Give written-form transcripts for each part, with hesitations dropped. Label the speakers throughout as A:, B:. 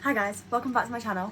A: Hi guys, welcome back to my channel.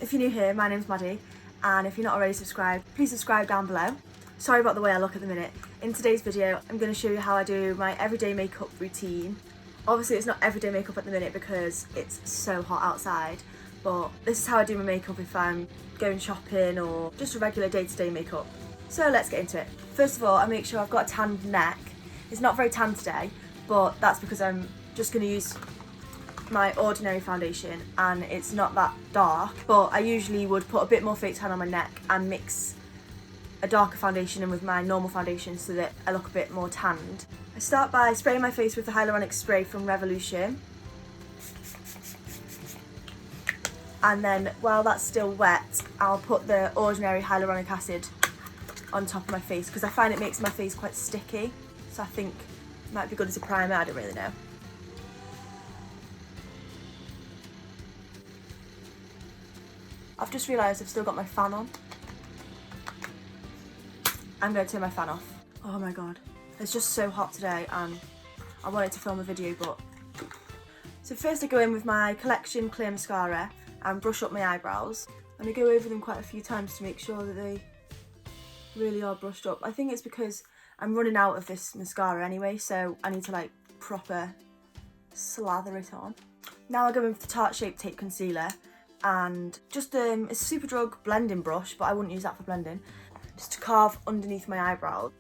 A: If you're new here, my name's Maddie, and if you're not already subscribed, please subscribe down below. Sorry about the way I look at the minute. In today's video, I'm going to show you how I do my everyday makeup routine. Obviously it's not everyday makeup at the minute because it's so hot outside, but this is how I do my makeup if I'm going shopping or just a regular day-to-day makeup. So let's get into it. First of all, I make sure I've got a tanned neck. It's not very tan today, but that's because I'm just going to use my ordinary foundation and it's not that dark, but I usually would put a bit more fake tan on my neck and mix a darker foundation in with my normal foundation so that I look a bit more tanned. I start by spraying my face with the hyaluronic spray from Revolution, and then while that's still wet I'll put the ordinary hyaluronic acid on top of my face because I find it makes my face quite sticky, so I think it might be good as a primer, I don't really know. I've just realised I've still got my fan on. I'm going to turn my fan off. Oh my god, it's just so hot today and I wanted to film a video, but... So first I go in with my Collection Clear Mascara and brush up my eyebrows. And I go over them quite a few times to make sure that they really are brushed up. I think it's because I'm running out of this mascara anyway, so I need to like proper slather it on. Now I go in with the Tarte Shape Tape Concealer and just a Superdrug blending brush, but I wouldn't use that for blending, just to carve underneath my eyebrow.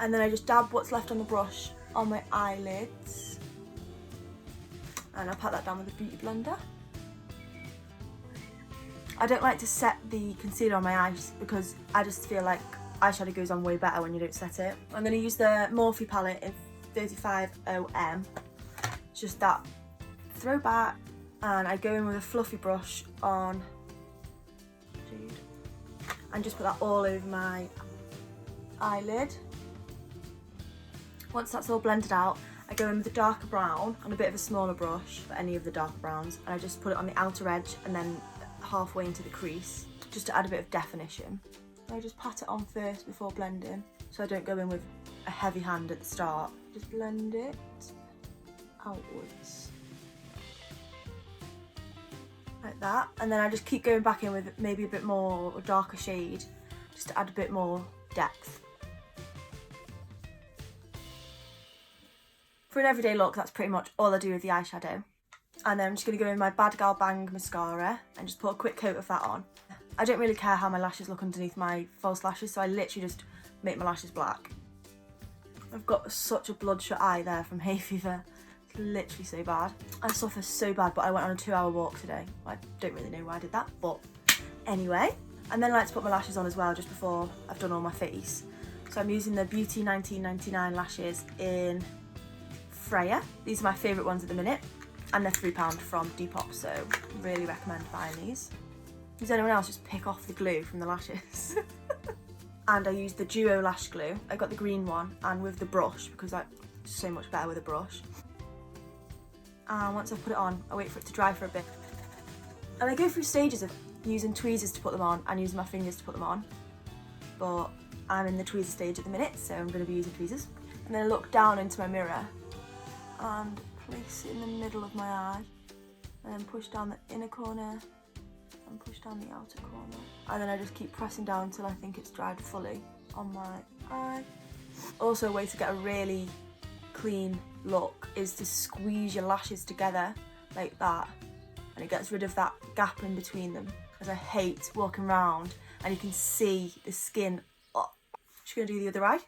A: And then I just dab what's left on the brush on my eyelids and I pat that down with a beauty blender. I don't like to set the concealer on my eyes because I just feel like eyeshadow goes on way better when you don't set it. I'm going to use the Morphe palette in 35OM. It's just that throwback, and I go in with a fluffy brush on Jade and just put that all over my eyelid. Once that's all blended out, I go in with a darker brown on a bit of a smaller brush for any of the darker browns, and I just put it on the outer edge and then halfway into the crease just to add a bit of definition. I just pat it on first before blending, so I don't go in with a heavy hand at the start. Just blend it outwards. Like that. And then I just keep going back in with maybe a bit more or darker shade, just to add a bit more depth. For an everyday look, that's pretty much all I do with the eyeshadow. And then I'm just going to go in my Bad Gal Bang mascara and just put a quick coat of that on. I don't really care how my lashes look underneath my false lashes, so I literally just make my lashes black. I've got such a bloodshot eye there from hay fever. It's literally so bad. I suffer so bad, but I went on a 2-hour walk today. I don't really know why I did that, but anyway. And then I like to put my lashes on as well just before I've done all my face. So I'm using the Beauty 1999 lashes in Freya. These are my favourite ones at the minute, and they're £3 from Depop, so really recommend buying these. Does anyone else just pick off the glue from the lashes? And I use the Duo Lash Glue. I got the green one, and with the brush, because it's so much better with a brush. And once I've put it on, I wait for it to dry for a bit. And I go through stages of using tweezers to put them on and using my fingers to put them on. But I'm in the tweezer stage at the minute, so I'm going to be using tweezers. And then I look down into my mirror and place it in the middle of my eye. And then push down the inner corner and push down the outer corner, and then I just keep pressing down until I think it's dried fully on my eye. Also, a way to get a really clean look is to squeeze your lashes together like that, and it gets rid of that gap in between them, because I hate walking around and you can see the skin. Oh. Just gonna do the other eye.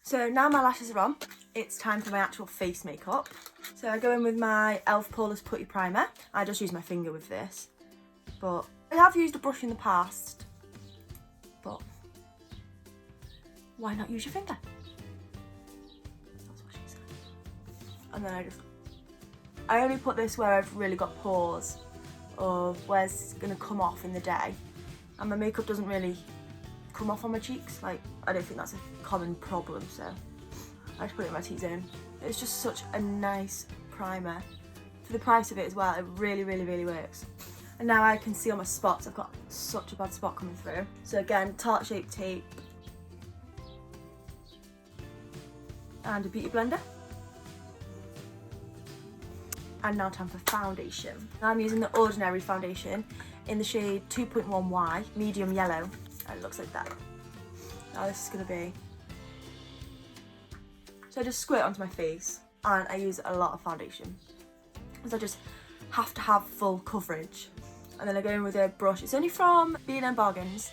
A: So now my lashes are on, it's time for my actual face makeup. So I go in with my e.l.f. Poreless Putty Primer. I just use my finger with this, but I have used a brush in the past, but why not use your finger? That's what she said. And then I only put this where I've really got pores of where it's going to come off in the day, and my makeup doesn't really come off on my cheeks. Like, I don't think that's a common problem, so I just put it in my T-zone. It's just such a nice primer. For the price of it as well, it really, really, really works. And now I can see all my spots. I've got such a bad spot coming through. So again, Tarte Shape Tape and a beauty blender. And now time for foundation. I'm using the Ordinary foundation in the shade 2.1Y, medium yellow, and it looks like that. Now this is going to be... So I just squirt it onto my face, and I use a lot of foundation, because I just have to have full coverage. And then I go in with a brush. It's only from B&M Bargains,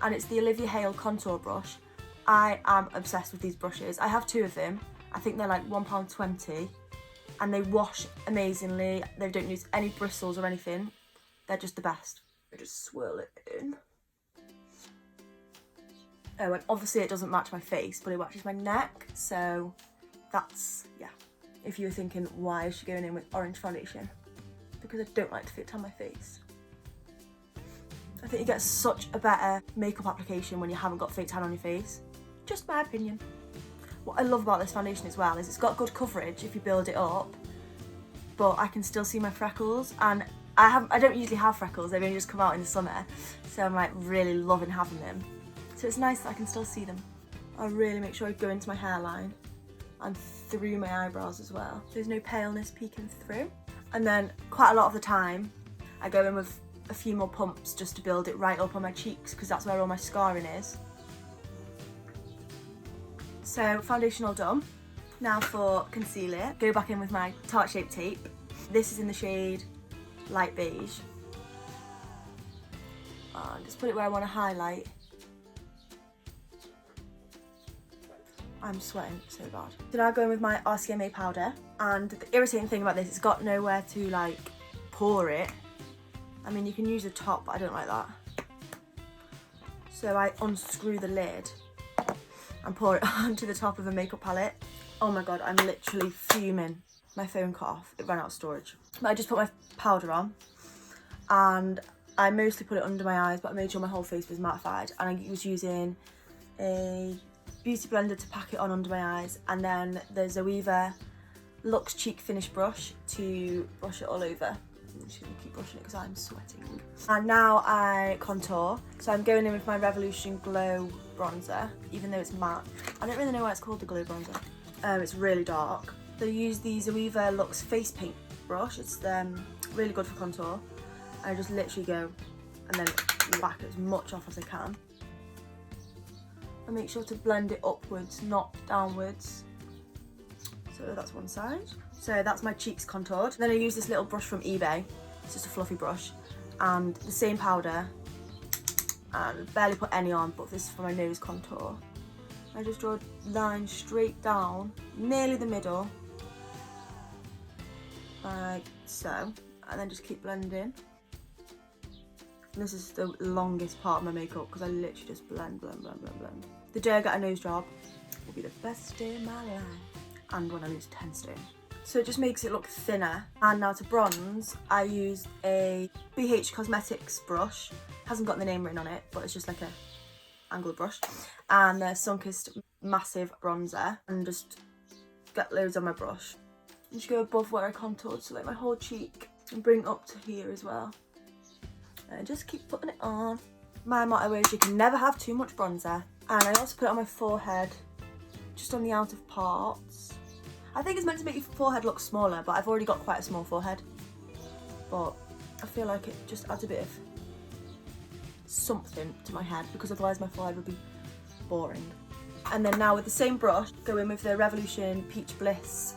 A: and it's the Olivia Hale contour brush. I am obsessed with these brushes. I have 2 of them. I think they're like £1.20. And they wash amazingly. They don't use any bristles or anything. They're just the best. I just swirl it in. Oh, and obviously it doesn't match my face, but it matches my neck. So that's, yeah. If you were thinking, why is she going in with orange foundation? Because I don't like to fit on my face. I think you get such a better makeup application when you haven't got fake tan on your face. Just my opinion. What I love about this foundation as well is it's got good coverage if you build it up, but I can still see my freckles, and I don't usually have freckles, they've only just come out in the summer, so I'm like really loving having them. So it's nice that I can still see them. I really make sure I go into my hairline and through my eyebrows as well. There's no paleness peeking through. And then quite a lot of the time I go in with a few more pumps just to build it right up on my cheeks, because that's where all my scarring is. So foundation all done. Now for concealer, go back in with my Tarte Shape Tape. This is in the shade light beige. And just put it where I want to highlight. I'm sweating so bad. So now go in with my RCMA powder. And the irritating thing about this, it's got nowhere to like pour it. I mean, you can use a top, but I don't like that. So I unscrew the lid and pour it onto the top of a makeup palette. Oh my god, I'm literally fuming. My phone cut off, it ran out of storage. But I just put my powder on, and I mostly put it under my eyes, but I made sure my whole face was mattified, and I was using a beauty blender to pack it on under my eyes, and then the Zoeva Luxe Cheek Finish brush to brush it all over. I'm just going to keep brushing it because I'm sweating. And now I contour. So I'm going in with my Revolution Glow bronzer, even though it's matte. I don't really know why it's called the Glow bronzer. It's really dark. So I use the Zoeva Luxe Face Paint brush. It's really good for contour. I just literally go and then whack as much off as I can. And make sure to blend it upwards, not downwards. So that's one side. So that's my cheeks contoured. Then I use this little brush from eBay. It's just a fluffy brush. And the same powder. And barely put any on, but this is for my nose contour. I just draw a line straight down, nearly the middle. Like so. And then just keep blending. And this is the longest part of my makeup because I literally just blend, blend, blend, blend, blend. The day I get a nose job will be the best day of my life. And when I lose 10 stone. So it just makes it look thinner. And now to bronze, I used a BH Cosmetics brush. Hasn't got the name written on it, but it's just like a angled brush. And the Sunkist Massive Bronzer. And just get loads on my brush. And just go above where I contoured, so like my whole cheek. And bring it up to here as well. And just keep putting it on. My motto is you can never have too much bronzer. And I also put it on my forehead, just on the outer parts. I think it's meant to make your forehead look smaller, but I've already got quite a small forehead. But I feel like it just adds a bit of something to my head, because otherwise my forehead would be boring. And then now with the same brush, go in with the Revolution Peach Bliss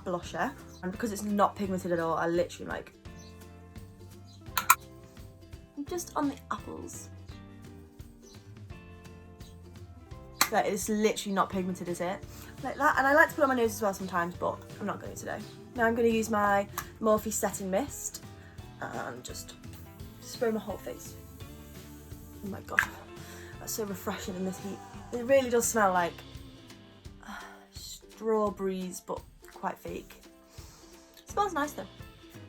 A: blusher. And because it's not pigmented at all, I literally like, just on the apples. That is literally not pigmented, is it? Like that. And I like to put it on my nose as well sometimes, but I'm not going to today. Now I'm going to use my Morphe Setting Mist and just spray my whole face. Oh my god, that's so refreshing in this heat. It really does smell like strawberries, but quite fake. It smells nice though.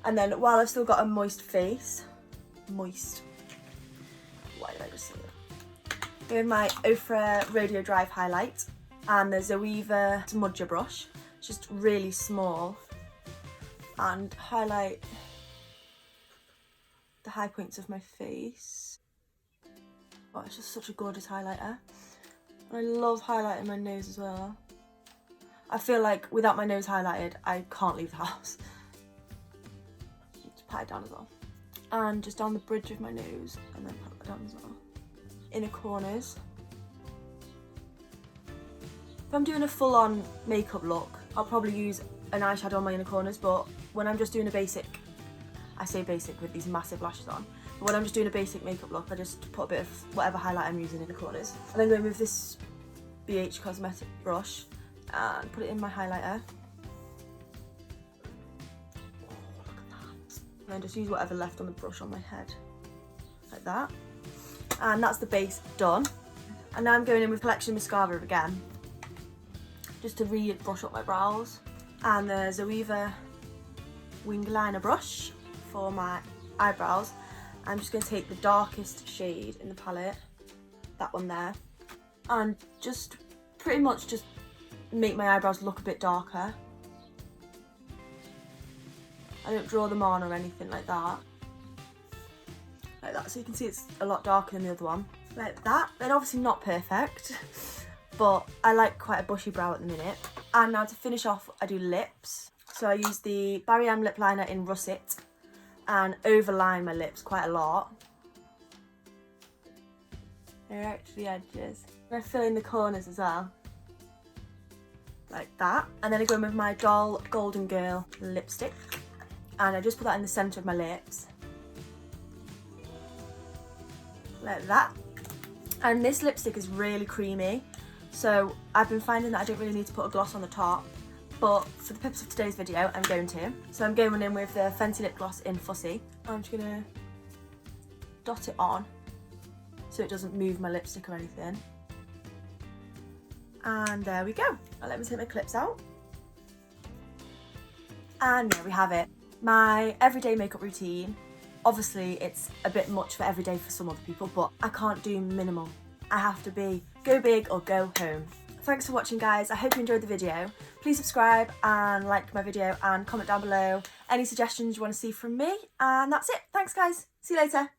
A: And then while I've still got a moist face, why did I just say that? With my Ofra Rodeo Drive highlight and the Zoeva Smudger brush, just really small, and highlight the high points of my face. Oh, it's just such a gorgeous highlighter. And I love highlighting my nose as well. I feel like without my nose highlighted, I can't leave the house. Just pat it down as well. And just down the bridge of my nose, and then pat that down as well. Inner corners. If I'm doing a full-on makeup look, I'll probably use an eyeshadow on my inner corners, but when I'm just doing a basic, I say basic with these massive lashes on, but when I'm just doing a basic makeup look, I just put a bit of whatever highlight I'm using in the corners. And then go with this BH Cosmetic brush and put it in my highlighter. Oh, look at that. And then just use whatever left on the brush on my head, like that. And that's the base done. And now I'm going in with Collection Mascara again, just to re-brush up my brows. And the Zoeva wing liner brush for my eyebrows. I'm just going to take the darkest shade in the palette, that one there, and just pretty much just make my eyebrows look a bit darker. I don't draw them on or anything like that. Like that, so you can see it's a lot darker than the other one. Like that. They're obviously not perfect, but I like quite a bushy brow at the minute. And now to finish off, I do lips. So I use the Barry M lip liner in Russet and overline my lips quite a lot. Right to the edges. And I fill in the corners as well, like that. And then I go in with my Doll Golden Girl lipstick, and I just put that in the centre of my lips, like that. And this lipstick is really creamy, so I've been finding that I don't really need to put a gloss on the top, but for the purpose of today's video, I'm going to. So I'm going in with the Fenty Lip Gloss in Fussy. I'm just gonna dot it on so it doesn't move my lipstick or anything. And there we go. Now let me take my clips out. And there we have it. My everyday makeup routine. Obviously it's a bit much for every day for some other people, but I can't do minimal. I have to be go big or go home. Thanks for watching, guys. I hope you enjoyed the video. Please subscribe and like my video and comment down below any suggestions you want to see from me. And that's it. Thanks, guys. See you later.